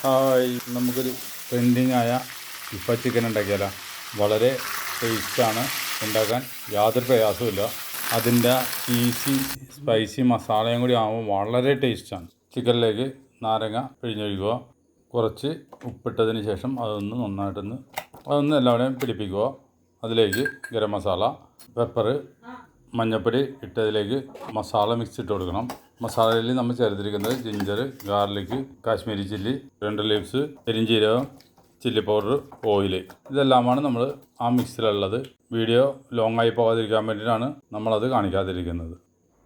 Hi, നമുക്കൊരു trending ആയ beef chicken ഉണ്ടാക്കിയാലോ. വളരെ ടേസ്റ്റാണ്, ഉണ്ടാക്കാൻ യാതൊരു പ്രയാസമില്ല. അതിൻ്റെ ചീസി സ്പൈസി മസാലയും കൂടി ആകുമ്പോൾ വളരെ ടേസ്റ്റാണ്. ചിക്കനിലേക്ക് നാരങ്ങ പിഴിഞ്ഞൊഴിക്കുക, കുറച്ച് ഉപ്പിട്ടതിന് ശേഷം അതൊന്ന് എല്ലാവരെയും പിടിപ്പിക്കുക. അതിലേക്ക് ഗരം മസാല, പെപ്പർ, മഞ്ഞൾപ്പൊടി ഇട്ടതിലേക്ക് മസാല മിക്സ് ഇട്ട് കൊടുക്കണം. മസാലയിൽ നമ്മൾ ചേർത്തിരിക്കുന്നത് ginger, garlic, Kashmiri chilli, 2 leaves, പെരിഞ്ചീരകം, ചില്ലി പൗഡർ, ഓയിൽ, ഇതെല്ലാമാണ് നമ്മൾ ആ മിക്സിലുള്ളത്. വീഡിയോ ലോങ് ആയി പോകാതിരിക്കാൻ വേണ്ടിയിട്ടാണ് നമ്മളത് കാണിക്കാതിരിക്കുന്നത്.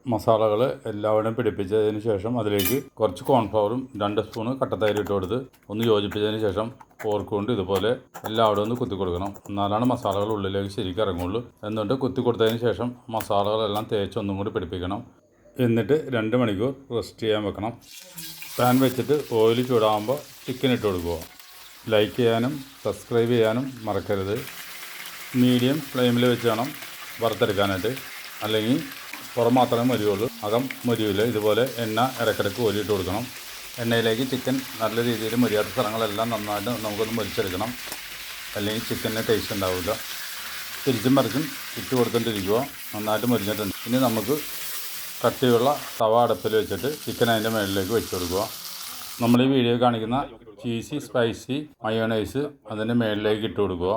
മസാലകൾ എല്ലാവരും പിടിപ്പിച്ചതിന് ശേഷം അതിലേക്ക് കുറച്ച് കോൺഫ്ലവറും 2 സ്പൂണ് കട്ടത്തൈര് ഇട്ട് കൊടുത്ത് ഒന്ന് യോജിപ്പിച്ചതിന് ശേഷം ഫോർക്ക് കൊണ്ട് ഇതുപോലെ എല്ലാവരും ഒന്ന് കുത്തി കൊടുക്കണം. എന്നാലാണ് മസാലകൾ ഉള്ളിലേക്ക് ശരിക്കും ഇറങ്ങുള്ളൂ. എന്നിട്ട് കുത്തി കൊടുത്തതിന് ശേഷം മസാലകളെല്ലാം തേച്ച് ഒന്നും കൂടി പിടിപ്പിക്കണം. എന്നിട്ട് 2 മണിക്കൂർ റെസ്റ്റ് ചെയ്യാൻ വെക്കണം. പാൻ വെച്ചിട്ട് ഓയിൽ ചൂടാകുമ്പോൾ ചിക്കൻ ഇട്ട് കൊടുക്കുക. ലൈക്ക് ചെയ്യാനും സബ്സ്ക്രൈബ് ചെയ്യാനും മറക്കരുത്. മീഡിയം ഫ്ലെയിമിൽ വെച്ച് വേണം വറുത്തെടുക്കാനായിട്ട്, അല്ലെങ്കിൽ പുറം മാത്രമേ മൊരിയുള്ളൂ, അകം മൊരിയില്ല. ഇതുപോലെ എണ്ണ ഇടയ്ക്കിടയ്ക്ക് കോരിയിട്ട് കൊടുക്കണം. എണ്ണയിലേക്ക് ചിക്കൻ നല്ല രീതിയിൽ മൊരിയാത്ത സ്ഥലങ്ങളെല്ലാം നന്നായിട്ട് നമുക്കൊന്ന് മൊരിച്ചെടുക്കണം, അല്ലെങ്കിൽ ചിക്കനിന് ടേസ്റ്റ് ഉണ്ടാവില്ല. തിരിച്ചും മറിച്ചും ഇട്ട് കൊടുത്തിട്ടിരിക്കുക. നന്നായിട്ട് മൊരിഞ്ഞിട്ടുണ്ട്. ഇനി നമുക്ക് കട്ടിയുള്ള തവ അടുപ്പിൽ വെച്ചിട്ട് ചിക്കൻ അതിൻ്റെ മുകളിലേക്ക് വെച്ച് കൊടുക്കുക. നമ്മൾ ഈ വീഡിയോ കാണിക്കുന്ന ചീസി സ്പൈസി മയോണൈസ് അതിൻ്റെ മുകളിലേക്ക് ഇട്ട് കൊടുക്കുക.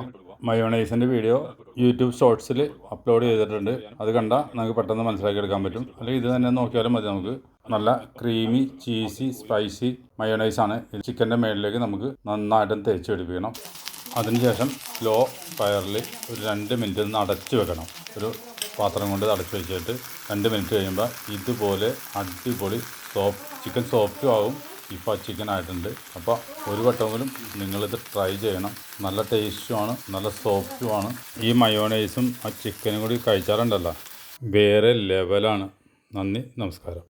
മയോണൈസിൻ്റെ വീഡിയോ യൂട്യൂബ് ഷോർട്സിൽ അപ്ലോഡ് ചെയ്തിട്ടുണ്ട്. അത് കണ്ടാൽ നമുക്ക് പെട്ടെന്ന് മനസ്സിലാക്കി എടുക്കാൻ പറ്റും. അല്ലെങ്കിൽ ഇത് തന്നെ നോക്കിയാലും മതി. നമുക്ക് നല്ല ക്രീമി ചീസി സ്പൈസി മയോണൈസാണ്. ചിക്കൻ്റെ മുകളിലേക്ക് നമുക്ക് നന്നായിട്ടും തേച്ച് പിടിപ്പിക്കണം. അതിനുശേഷം ലോ ഫയറിൽ ഒരു 2 മിനിറ്റ് ഒന്ന് അടച്ച് വെക്കണം. ഒരു പാത്രം കൊണ്ട് അടച്ച് വെച്ചിട്ട് 2 മിനിറ്റ് കഴിയുമ്പോൾ ഇതുപോലെ അടിപൊളി ചിക്കൻ സോഫ്റ്റും ആവും. ബീഫ് ചിക്കൻ ആയിട്ടുണ്ട്. അപ്പോൾ ഒരു വട്ടമെങ്കിലും നിങ്ങളിത് ട്രൈ ചെയ്യണം. നല്ല ടേസ്റ്റുമാണ്, നല്ല സോഫ്റ്റുമാണ്. ഈ മയോണൈസും ആ ചിക്കനും കൂടി കഴിച്ചാലുണ്ടല്ലോ വേറെ ലെവലാണ്. നന്ദി, നമസ്കാരം.